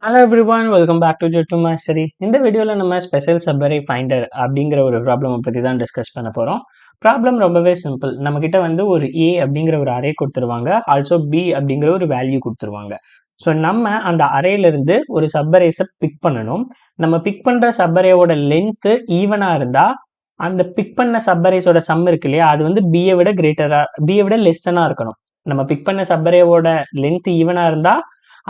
Hello everyone, welcome back to jet to mastery. இந்த வீடியோவில் நம்ம ஸ்பெஷல் சப்பரை ஃபைண்டர் அப்படிங்கிற ஒரு ப்ராப்ளமை பற்றி தான் டிஸ்கஸ் பண்ண போகிறோம். ப்ராப்ளம் ரொம்பவே சிம்பிள். நம்மக்கிட்ட வந்து ஒரு ஏ அப்படிங்கிற ஒரு அரே கொடுத்துருவாங்க, ஆல்சோ பி அப்படிங்கிற ஒரு வேல்யூ கொடுத்துருவாங்க. ஸோ நம்ம அந்த அரேலேருந்து ஒரு சப்பரேஸை பிக் பண்ணணும். நம்ம பிக் பண்ணுற சப்பரேயோட லென்த்து ஈவனாக இருந்தால் அந்த பிக் பண்ண சப்பரேஸோட சம் இருக்கு இல்லையா, அது வந்து பியை விட பியை விட லெஸ் தெனாக இருக்கணும். நம்ம பிக் பண்ண சப்பரேவோட லென்த் ஈவனாக இருந்தால்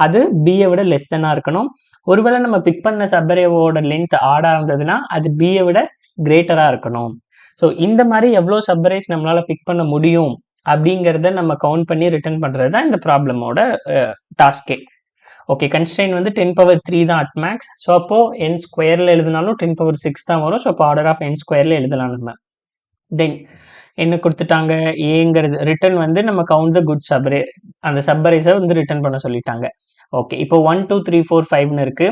அது பியை விட லெஸ் தெனாக இருக்கணும். ஒருவேளை நம்ம பிக் பண்ண சப்பரேவோட லென்த் ஆடாக இருந்ததுன்னா அது பியை விட கிரேட்டராக இருக்கணும். ஸோ இந்த மாதிரி எவ்வளோ சப்பரேஸ் நம்மளால் பிக் பண்ண முடியும் அப்படிங்கிறத நம்ம கவுண்ட் பண்ணி ரிட்டர்ன் பண்ணுறது தான் இந்த ப்ராப்ளமோட டாஸ்கே. ஓகே, கன்ஸ்ட்ரெயின் வந்து 10^3 தான் அட் மேக்ஸ். ஸோ அப்போது n ஸ்கொயரில் எழுதினாலும் 10^6 தான் வரும். ஸோ அப்போ ஆர்டர் ஆஃப் n ஸ்கொயரில் எழுதலாம் நம்ம. தென் என்ன கொடுத்துட்டாங்க, ஏங்கிறது ரிட்டர்ன் வந்து நம்ம கவுண்ட் த குட் சப்பரே, அந்த சப்பரேஸை வந்து ரிட்டர்ன் பண்ண சொல்லிட்டாங்க. ஓகே, இப்போ 1 2 3 4 5ன்னு இருக்கு,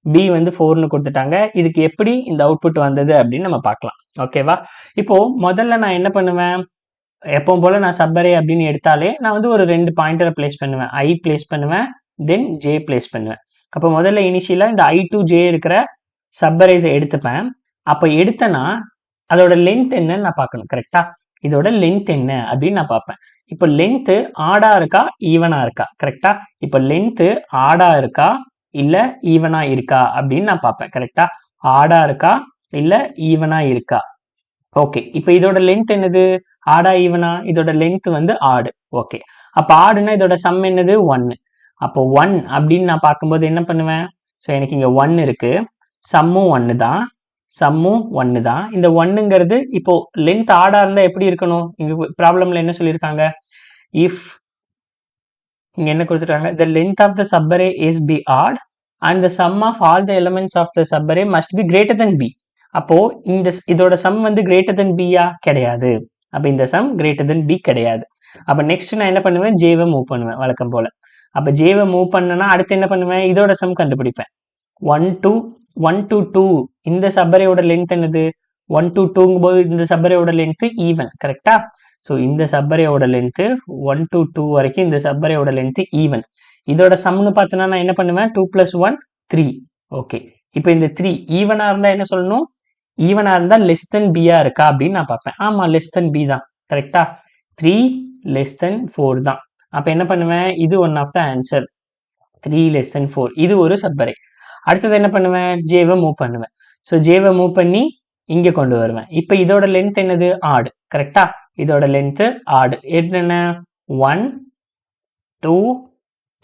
பி வந்து 4ன்னு கொடுத்துட்டாங்க. இதுக்கு எப்படி இந்த அவுட்புட் வந்தது அப்படின்னு நம்ம பார்க்கலாம். ஓகேவா? இப்போ முதல்ல நான் என்ன பண்ணுவேன், எப்பவும் போல நான் சப்பரே அப்படின்னு எடுத்தாலே நான் வந்து ஒரு 2 பாயிண்டரை பிளேஸ் பண்ணுவேன். ஐ பிளேஸ் பண்ணுவேன், தென் ஜே பிளேஸ் பண்ணுவேன். அப்போ முதல்ல இனிஷியலாக இந்த ஐ டு ஜே இருக்கிற சப்பரேஸை எடுத்துப்பேன். அப்போ எடுத்தேன்னா அதோட லென்த் என்னன்னு நான் பார்க்கணும். கரெக்டா? இதோட லென்த் என்ன அப்படின்னு நான் பார்ப்பேன். இப்போ லென்த்து ஆடா இருக்கா ஈவனா இருக்கா? கரெக்டா? இப்போ லென்த்து ஆடா இருக்கா இல்ல ஈவனா இருக்கா அப்படின்னு நான் பார்ப்பேன். கரெக்டா? ஆடா இருக்கா இல்ல ஈவனா இருக்கா? ஓகே, இப்போ இதோட லென்த் என்னது, ஆடா ஈவனா? இதோட லென்த் வந்து ஆடு. ஓகே, அப்போ ஆடுனா இதோட சம் என்னது, 1. அப்போ 1 அப்படின்னு நான் பார்க்கும்போது என்ன பண்ணுவேன், ஸோ எனக்கு இங்கே 1 இருக்கு, சம்மும் 1 தான், சம்மும் 1 தான். இந்த 1ங்கிறது இப்போ லென்த் ஆடா இருந்தால் எப்படி இருக்கணும், இங்கே ப்ராப்ளம்ல என்ன சொல்லியிருக்காங்க, இஃப் இங்கே என்ன கொடுத்துருக்காங்க, the length of the subarray is b odd and the sum of all the elements of the subarray must be greater than b. அப்போ இதோட சம் வந்து கிரேட்டர் தென் பியா? கிடையாது. அப்போ இந்த சம் கிரேட்டர் தென் பி கிடையாது. அப்போ நெக்ஸ்ட் நான் என்ன பண்ணுவேன், ஜேவை மூவ் பண்ணுவேன் வழக்கம் போல. அப்போ ஜேவை மூவ் பண்ணனா அடுத்து என்ன பண்ணுவேன், இதோட சம் கண்டுபிடிப்பேன். 1 to 2 இந்த சப்பரேயோட லென்த் என்னது, 1 to 2ங்கும் போது இந்த சப்பரேயோட லென்த் ஈவன். கரெக்டா? ஸோ இந்த சப்பரேயோட லென்த்து 1 to 2 வரைக்கும் இந்த சப்பரேயோட லென்த் ஈவன். இதோட சம்னு பார்த்தோன்னா நான் என்ன பண்ணுவேன், 2 + 1 3. ஓகே, இப்போ இந்த 3 ஈவனாக இருந்தால் என்ன சொல்லணும், ஈவனாக இருந்தால் லெஸ் தென் பியா இருக்கா அப்படின்னு நான் பார்ப்பேன். ஆமாம், லெஸ் தென் பி தான். கரெக்டா? 3 less than 4 தான். அப்போ என்ன பண்ணுவேன், இது one of the answer. 3 less than 4 இது ஒரு சப்பரே. அடுத்தது என்ன பண்ணுவேன், ஜேவை மூவ் பண்ணுவேன். ஸோ ஜேவை மூவ் பண்ணி இங்கே கொண்டு வருவேன். இப்போ இதோட லென்த் என்னது, ஆடு. கரெக்டா? இதோட லென்த்து ஆடு. என்னென்ன, 1 2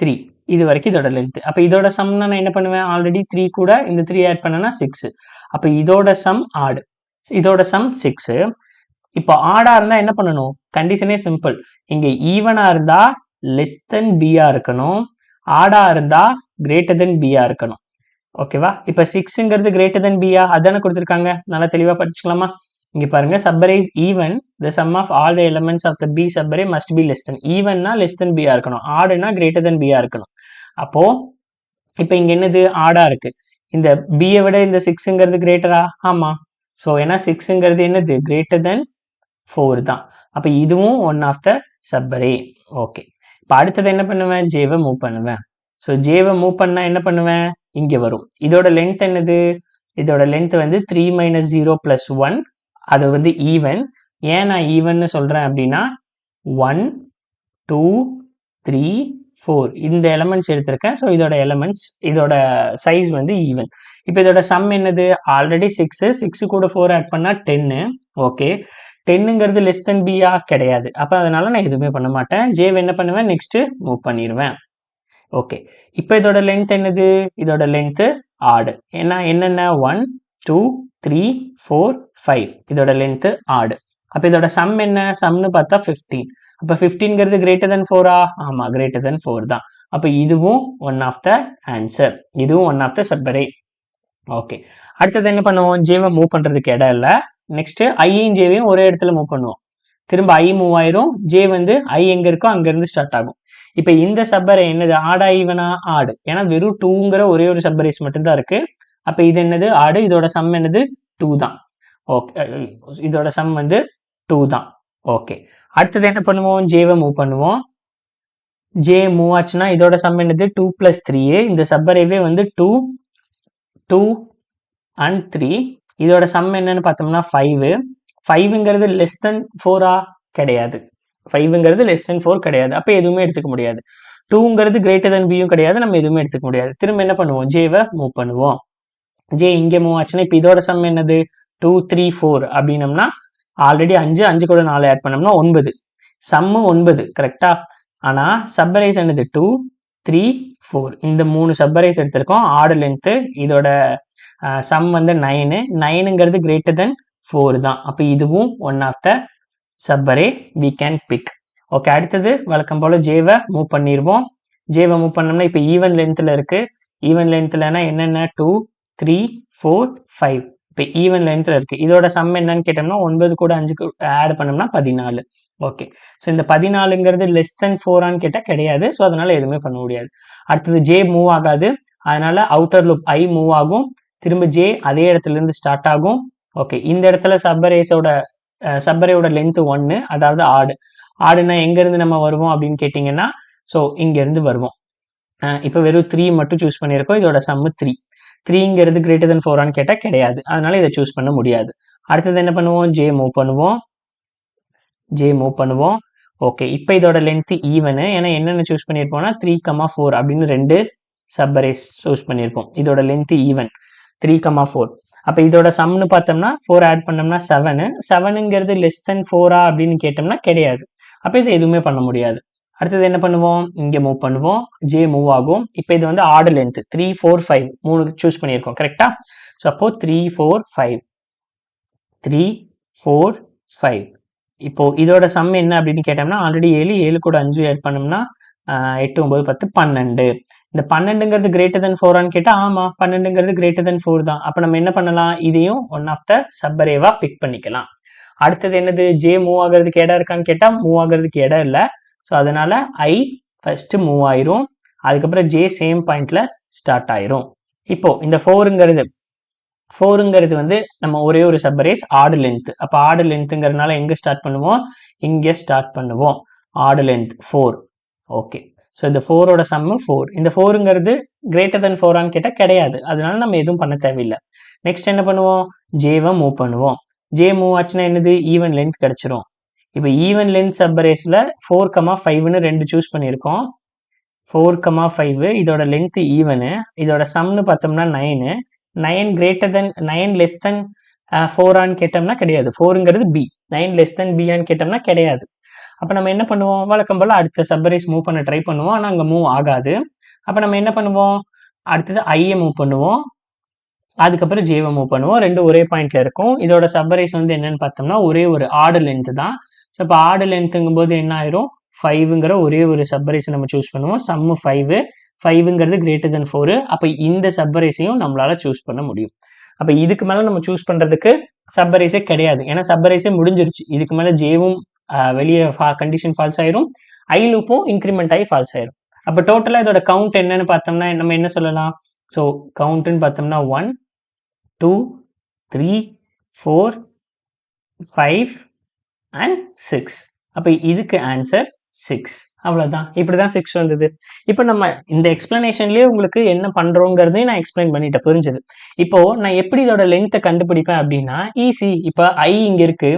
3 இது வரைக்கும் இதோட லென்த். அப்போ இதோட சம்னா நான் என்ன பண்ணுவேன், ஆல்ரெடி 3 கூட இந்த 3 ஆட் பண்ணனா 6. அப்போ இதோட சம் ஆடு, இதோட சம் 6. இப்போ ஆடா இருந்தால் என்ன பண்ணணும், கண்டிஷனே சிம்பிள். இங்கே ஈவனா இருந்தா லெஸ் தென் பியா இருக்கணும், ஆடா இருந்தா கிரேட்டர் தென் பியா இருக்கணும். ஓகேவா? இப்போ 6ங்கிறது கிரேட்டர் தென் பியா, அதானே கொடுத்துருக்காங்க. நல்லா தெளிவாக படிச்சுக்கலாமா? இங்கே பாருங்க, subarray is even, the sum of all the elements of the b subarray must be less than. ஈவன்னா லெஸ் தென் பியா இருக்கணும், ஆடுனா கிரேட்டர் தென் பியா இருக்கணும். அப்போ இப்போ இங்கே என்னது, ஆடா இருக்கு. இந்த பியை விட இந்த 6ங்கிறது கிரேட்டரா? ஆமாம். ஸோ ஏன்னா 6ங்கிறது என்னது, கிரேட்டர் தென் 4 தான். அப்போ இதுவும் ஒன் ஆஃப் த சப்பரே. ஓகே, இப்போ அடுத்தது என்ன பண்ணுவேன், ஜேவை மூவ் பண்ணுவேன். ஸோ ஜேவை மூவ் பண்ணால் என்ன பண்ணுவேன், இங்கே வரும். இதோட லென்த் என்னது, இதோட லென்த் வந்து 3 - 0 + 1. அது வந்து ஈவன். ஏன் நான் ஈவன்னு சொல்கிறேன் அப்படின்னா 1 2 3 4 இந்த எலமெண்ட்ஸ் எடுத்திருக்கேன். ஸோ இதோட எலமெண்ட்ஸ், இதோட சைஸ் வந்து ஈவன். இப்போ இதோட சம் என்னது, ஆல்ரெடி 6 கூட 4 ஆட் பண்ணால் 10. ஓகே, 10ங்கிறது லெஸ் தென் பியா? கிடையாது. அப்போ அதனால நான் எதுவுமே பண்ண மாட்டேன். ஜேவை என்ன பண்ணுவேன், நெக்ஸ்ட் மூவ் பண்ணிடுவேன். ஓகே, இப்போ இதோட லென்த் என்னது, இதோட லென்த்து ஆடு. ஏன்னா என்னென்ன, 1 2 3 4 5 இதோட லென்த்து ஆடு. அப்போ இதோட சம் என்ன, சம்னு பார்த்தா 15. அப்போ 15ங்கிறது கிரேட்டர் தென் 4ஆ? ஆமாம், கிரேட்டர் தென் 4 தான். அப்போ இதுவும் ஒன் ஆஃப் த ஆன்சர், இதுவும் ஒன் ஆஃப் த சப்பரே. ஓகே, அடுத்தது என்ன பண்ணுவோம், ஜேவை மூவ் பண்ணுறதுக்கு இடம் இல்லை. நெக்ஸ்ட்டு ஐயும் ஜேவையும் ஒரே இடத்துல மூவ் பண்ணுவோம். திரும்ப ஐ மூவ் ஆயிரும், ஜே வந்து ஐ எங்கே இருக்கோ அங்கேருந்து ஸ்டார்ட் ஆகும். இப்போ இந்த சப்பரே என்னது, ஆடா ஈவனா? ஆடு. ஏன்னா வெறும் 2ங்கிற ஒரே ஒரு சப்பரேஸ் மட்டும்தான் இருக்கு. அப்போ இது என்னது, ஆடு. இதோட சம் என்னது, 2 தான். ஓகே, இதோட சம் வந்து 2 தான். ஓகே, அடுத்தது என்ன பண்ணுவோம், ஜேவை மூவ் பண்ணுவோம். ஜே மூவ் ஆச்சுன்னா இதோட சம் என்னது 2 + 3. இந்த சப்பரேவே வந்து 2 2 and 3. இதோட சம் என்னன்னு பார்த்தோம்னா 5. 5ங்கிறது லெஸ் தென் 4ஆ கிடையாது. 5ங்கிறது லெஸ் தென் 4 கிடையாது. அப்போ எதுவுமே எடுத்துக்க முடியாது. 2ங்கிறது கிரேட்டர் தென் பியும் கிடையாது. நம்ம எதுவுமே எடுத்துக்க முடியாது. திரும்ப என்ன பண்ணுவோம், ஜேவை மூவ் பண்ணுவோம். ஜே இங்கே மூவ் ஆச்சுன்னா இப்போ இதோட சம் என்னது 2 3 4 அப்படின்னம்னா ஆல்ரெடி 5 5 கூட 4 ஆட் பண்ணோம்னா 9. சம்மு 9 கரெக்டா. ஆனால் சப்பரைஸ் என்னது 2 3 4. இந்த 3 சப்பரைஸ் எடுத்திருக்கோம். ஆர்டர் லென்த்து இதோட சம் வந்து 9. 9ங்கிறது கிரேட்டர் தென் 4 தான். அப்போ இதுவும் one of the subarray we can pick. Okay, அடுத்தது வழக்கம் போல் ஜேவை மூவ் பண்ணிடுவோம். ஜேவை மூவ் பண்ணோம்னா இப்போ ஈவன் லென்த்தில் இருக்குது. ஈவன் லென்த்லனா என்னென்ன 2 3 4 5. இப்போ ஈவன் லென்த்தில் இருக்குது. இதோட சம் என்னன்னு கேட்டோம்னா 9 கூட 5 ஆட் பண்ணோம்னா 14. ஓகே, ஸோ இந்த 14ங்கிறது லெஸ் தென் 4ஆன்னு கேட்டால் கிடையாது. ஸோ அதனால் எதுவுமே பண்ண முடியாது. அடுத்தது ஜே மூவ் ஆகாது. அதனால் அவுட்டர் லூப் ஐ மூவ் ஆகும். திரும்ப ஜே அதே இடத்துலேருந்து ஸ்டார்ட் ஆகும். ஓகே, இந்த இடத்துல சப்பரேயோட லென்த்து 1, அதாவது ஆடுனா எங்கேருந்து நம்ம வருவோம் அப்படின்னு கேட்டிங்கன்னா, ஸோ இங்கேருந்து வருவோம். இப்போ வெறும் 3 மட்டும் சூஸ் பண்ணியிருக்கோம். இதோட சம்மு 3. 3ங்கிறது கிரேட்டர் தென் 4ஆன்னு கேட்டால் கிடையாது. அதனால் இதை சூஸ் பண்ண முடியாது. அடுத்தது என்ன பண்ணுவோம், ஜே மூவ் பண்ணுவோம். ஓகே, இப்போ இதோட லென்த்து ஈவனு. ஏன்னா என்னென்ன சூஸ் பண்ணியிருப்போம்னா 3, 4 அப்படின்னு 2 சப்பரேஸ் சூஸ் பண்ணியிருப்போம். இதோட லென்த்து ஈவன் 3, 4. அப்போ இதோட சம்னு பார்த்தோம்னா 4 ஆட் பண்ணோம்னா 7. 7ங்கிறது லெஸ் தென் 4ஆ அப்படின்னு கேட்டோம்னா கிடையாது. அப்போ இது எதுவுமே பண்ண முடியாது. அடுத்தது என்ன பண்ணுவோம், இங்கே மூவ் பண்ணுவோம். ஜே மூவ் ஆகும். இப்போ இது வந்து ஆர்டர் லென்த் 3 4 5 3 சூஸ் பண்ணியிருக்கோம் கரெக்டா. ஸோ அப்போ 3 4 5 3 4 5. இப்போ இதோட சம் என்ன அப்படின்னு கேட்டோம்னா ஆல்ரெடி 7 கூட 5 ஆட் பண்ணோம்னா 8 9 10 12. இந்த 12ங்கிறது கிரேட்டர் தென் 4ஆன்னு கேட்டால் ஆமாம், 12ங்கிறது கிரேட்டர் தென் 4 தான். அப்போ நம்ம என்ன பண்ணலாம், இதையும் ஒன் ஆஃப் த சப்பரேவா பிக் பண்ணிக்கலாம். அடுத்தது என்னது, ஜே மூவ் ஆகிறதுக்கு இடம் இருக்கான்னு கேட்டால் மூவ் ஆகிறதுக்கு இடம் இல்லை. ஸோ அதனால ஐ ஃபர்ஸ்ட் மூவ் ஆயிரும். அதுக்கப்புறம் ஜே சேம் பாயிண்ட்ல ஸ்டார்ட் ஆயிரும். இப்போ இந்த 4ங்கிறது வந்து நம்ம ஒரே ஒரு சப்பரேஸ் ஆர்டர் லென்த். அப்போ ஆர்டர் லென்த்துங்கிறதுனால எங்கே ஸ்டார்ட் பண்ணுவோம், இங்கே ஸ்டார்ட் பண்ணுவோம். Order length 4. ஓகே, ஸோ இந்த 4ஓட சம்மு 4. இந்த 4ங்கிறது கிரேட்டர் தென் 4ஆன்னு கேட்டால் கிடையாது. அதனால நம்ம எதுவும் பண்ண தேவையில்லை. நெக்ஸ்ட் என்ன பண்ணுவோம், ஜேவை மூவ் பண்ணுவோம். ஜே மூவ் ஆச்சுன்னா என்னது, ஈவன் லென்த் கிடைச்சிரும். இப்போ ஈவன் லென்த் சப்பரேஸில் 4, 5ன்னு 2 சூஸ் பண்ணியிருக்கோம். 4, 5 இதோட லென்த் ஈவனு. இதோட சம்னு பார்த்தோம்னா 9. 9 லெஸ் தென் 4ஆன்னு கேட்டோம்னா கிடையாது. 4ங்கிறது பி. 9 லெஸ் தென் பிஆன்னு கேட்டோம்னா கிடையாது. அப்போ நம்ம என்ன பண்ணுவோம், வழக்கம் போல் அடுத்த சப்பரேஸ் மூவ் பண்ண ட்ரை பண்ணுவோம். ஆனால் அங்கே மூவ் ஆகாது. அப்போ நம்ம என்ன பண்ணுவோம், அடுத்தது ஐயை மூவ் பண்ணுவோம். அதுக்கப்புறம் ஜேவை மூவ் பண்ணுவோம். 2 ஒரே பாயிண்ட்ல இருக்கும். இதோட சப்பரேஸ் வந்து என்னன்னு பார்த்தோம்னா ஒரே ஒரு ஆர்டர் லென்த் தான். ஸோ இப்போ ஆர்டர் லென்த்துங்கும் போது என்ன ஆயிரும், 5ங்கிற ஒரே ஒரு சப்பரேஸ் நம்ம சூஸ் பண்ணுவோம். சம்மு 5. 5ங்கிறது கிரேட்டர் தென் 4. அப்போ இந்த சப்பரேஸையும் நம்மளால சூஸ் பண்ண முடியும். அப்போ இதுக்கு மேலே நம்ம சூஸ் பண்ணுறதுக்கு சப்பரேஸே கிடையாது. ஏன்னா சப்பரேஸே முடிஞ்சிருச்சு. இதுக்கு மேலே ஜேவும் வெளியே கண்டிஷன் ஃபால்ஸ் ஆயிரும், ஐ லூப்பும் இன்க்ரிமெண்ட் ஆகி ஃபால்ஸ் ஆயிரும். அப்போ டோட்டலாக இதோட கவுண்ட் என்னன்னு பார்த்தோம்னா நம்ம என்ன சொல்லலாம், ஸோ கவுண்ட்டுன்னு பார்த்தோம்னா 1 2 3 4 5 and 6. அப்போ இதுக்கு ஆன்சர் 6. அவ்வளோதான். இப்படி தான் 6 வந்தது. இப்போ நம்ம இந்த எக்ஸ்பிளனேஷன்லேயே உங்களுக்கு என்ன பண்ணுறோங்கிறதையும் நான் எக்ஸ்பிளைன் பண்ணிட்டேன், புரிஞ்சுது. இப்போ நான் எப்படி இதோட லென்த்தை கண்டுபிடிப்பேன் அப்படின்னா ஈஸி. இப்போ ஐ இங்கே இருக்கு,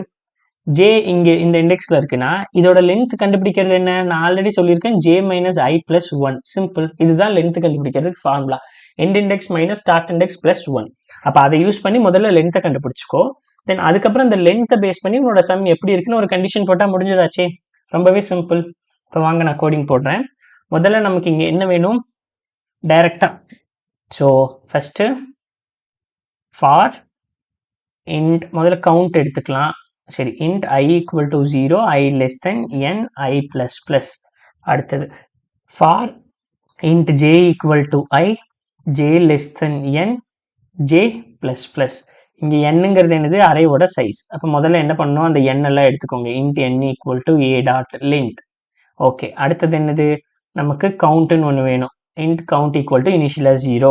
ஜே இங்கே இந்த இண்டெக்ஸில் இருக்குன்னா இதோட லென்த் கண்டுபிடிக்கிறது என்ன, நான் ஆல்ரெடி சொல்லியிருக்கேன், ஜே மைனஸ் ஐ பிளஸ் 1. சிம்பிள். இதுதான் லென்த் கண்டுபிடிக்கிறதுக்கு formula. End index minus start index plus 1. அப்போ அதை யூஸ் பண்ணி முதல்ல லென்த்தை கண்டுபிடிச்சிக்கோ. தென் அதுக்கப்புறம் இந்த லென்த்தை பேஸ் பண்ணி உங்களோட சம் எப்படி இருக்குன்னு ஒரு கண்டிஷன் போட்டால் முடிஞ்சதாச்சே. ரொம்பவே சிம்பிள். இப்போ வாங்க நான் கோடிங் போடுறேன். முதல்ல நமக்கு இங்கே என்ன வேணும், டைரக்டா. ஸோ ஃபர்ஸ்ட் ஃபார் இன்ட், முதல்ல கவுண்ட் எடுத்துக்கலாம். சரி, int i equal to 0, i less than n i plus plus. அடுத்தது for int j equal to i, j less than n, j plus plus. இங்கே என்னங்கிறது என்னது, அரேவோட சைஸ். அப்போ முதல்ல என்ன பண்ணணும், அந்த என் எல்லாம் எடுத்துக்கோங்க. Int n equal to A dot length. Okay, அடுத்தது என்னது, நமக்கு கவுண்ட்டுன்னு ஒன்று வேணும். இன்ட் கவுண்ட் ஈக்குவல் டு இனிஷியலாக 0.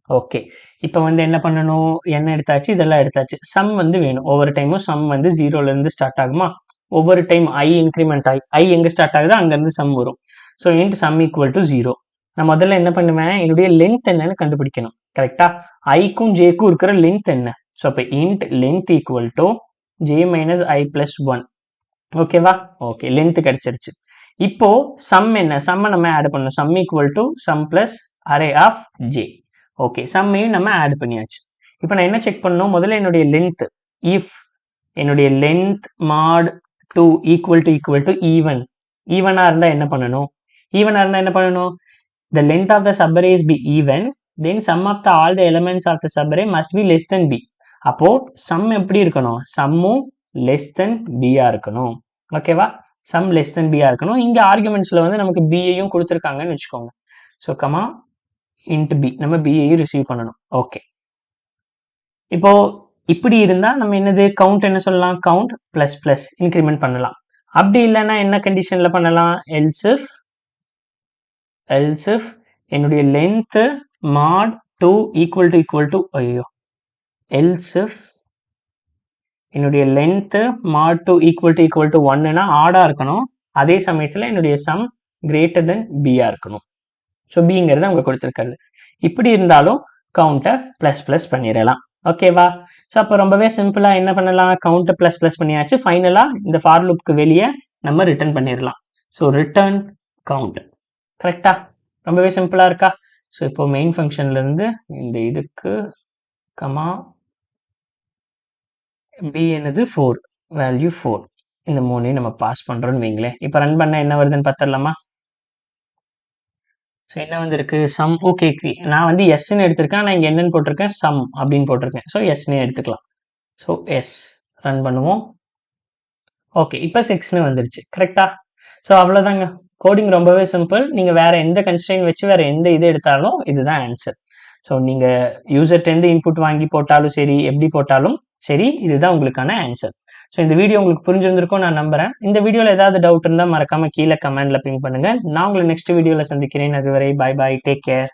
ஓகே, இப்போ வந்து என்ன பண்ணணும், என்ன எடுத்தாச்சு, இதெல்லாம் எடுத்தாச்சு. சம் வந்து வேணும். ஒவ்வொரு டைமும் சம் வந்து 0லேருந்து ஸ்டார்ட் ஆகுமா, ஒவ்வொரு டைம் ஐ இன்க்ரிமெண்ட் ஆகி ஐ எங்கே ஸ்டார்ட் ஆகுதோ அங்கேருந்து சம் வரும். So int some equal to 0. நான் முதல்ல என்ன பண்ணுவேன், என்னுடைய லென்த் என்னன்னு கண்டுபிடிக்கணும். கரெக்டா? ஐக்கும் ஜேக்கும் இருக்கிற லென்த் என்ன? ஸோ அப்போ int length equal to J minus I plus 1. ஓகேவா? ஓகே, லென்த் கிடைச்சிருச்சு. இப்போ சம் என்ன? சம்மை நம்ம ஆட் பண்ணணும். Sum equal to sum plus array of j. Okay, சம்மையும் நம்ம ஆட் பண்ணியாச்சு. இப்போ நான் என்ன செக் பண்ணணும், முதல்ல என்னுடைய லென்த். இஃப் என்னுடைய length mod 2 equal to even. ஈவனாக இருந்தால் என்ன பண்ணணும்? ஈவனாக இருந்தால் என்ன பண்ணணும்? The length of the subarray is be even, then sum of all the elements of the subarray must be less than b. அப்போ சம் எப்படி இருக்கணும்? சம்மும் லெஸ் தென் பியா இருக்கணும். ஓகேவா? சம் லெஸ் தென் பியா இருக்கணும். இங்கே ஆர்குமெண்ட்ஸில் வந்து நமக்கு பியையும் கொடுத்துருக்காங்கன்னு வச்சுக்கோங்க. ஸோ கமா இன்ட் பி, நம்ம பியையும் ரிசீவ் பண்ணணும். ஓகே, இப்போ இப்படி இருந்தால் நம்ம என்னது கவுண்ட் என்ன சொல்லலாம்? கவுண்ட் ப்ளஸ் ப்ளஸ் இன்க்ரிமெண்ட் பண்ணலாம். அப்படி இல்லைன்னா என்ன கண்டிஷனில் பண்ணலாம்? else if என்னுடைய லென்த் மாட் 2 ஈக்குவல் டு ஐயோ else if என்னுடைய லென்த் மாட் 2 ஈக்குவல் டு 1னா ஆடா இருக்கணும். அதே சமயத்தில் என்னுடைய சம் கிரேட்டர் தென் பியா இருக்கணும். ஸோ பிங்கிறது அவங்க கொடுத்துருக்காரு. இப்படி இருந்தாலும் கவுண்டை ப்ளஸ் ப்ளஸ் பண்ணிடலாம். ஓகேவா? ஸோ அப்போ ரொம்பவே சிம்பிளாக என்ன பண்ணலாம்? கவுண்டை ப்ளஸ் ப்ளஸ் பண்ணியாச்சு. ஃபைனலாக இந்த ஃபார் லூப்க்கு வெளியே நம்ம ரிட்டர்ன் பண்ணிடலாம். So return count. கரெக்டா? ரொம்பவே சிம்பிளாக இருக்கா? ஸோ இப்போ மெயின் ஃபங்க்ஷன்லேருந்து இந்த இதுக்கு கமா பி என்னது 4, வேல்யூ 4, இந்த 3ஐயும் நம்ம பாஸ் பண்ணுறோன்னு வைங்களேன். இப்போ ரன் பண்ண என்ன வருதுன்னு பார்த்துடலாமா? ஸோ என்ன வந்திருக்கு? சம். ஓகே, நான் வந்து எஸ்ன்னு எடுத்திருக்கேன். நான் இங்கே என்னன்னு போட்டிருக்கேன்? சம் அப்படின்னு போட்டிருக்கேன். ஸோ எஸ்னே எடுத்துக்கலாம். ஸோ எஸ் ரன் பண்ணுவோம். ஓகே, இப்போ 6ன்னு வந்துருச்சு. கரெக்டா? ஸோ அவ்வளோதாங்க. கோடிங் ரொம்பவே சிம்பிள். நீங்கள் வேறு எந்த கன்ஸ்ட்ரெயின் வச்சு வேறு எந்த இது எடுத்தாலும் இதுதான் ஆன்சர். ஸோ நீங்கள் யூசர்ட்டேருந்து இன்புட் வாங்கி போட்டாலும் சரி, எப்படி போட்டாலும் சரி, இதுதான் உங்களுக்கான ஆன்சர். ஸோ இந்த வீடியோ உங்களுக்கு புரிஞ்சிருந்திருக்கும் நான் நம்புகிறேன். இந்த வீடியோவில் ஏதாவது டவுட் இருந்தால் மறக்காமல் கீழே கமெண்ட்டில் பிங் பண்ணுங்கள். நான் உங்களை நெக்ஸ்ட் வீடியோவில் சந்திக்கிறேன். அதுவரை பாய் பாய், டேக் கேர்.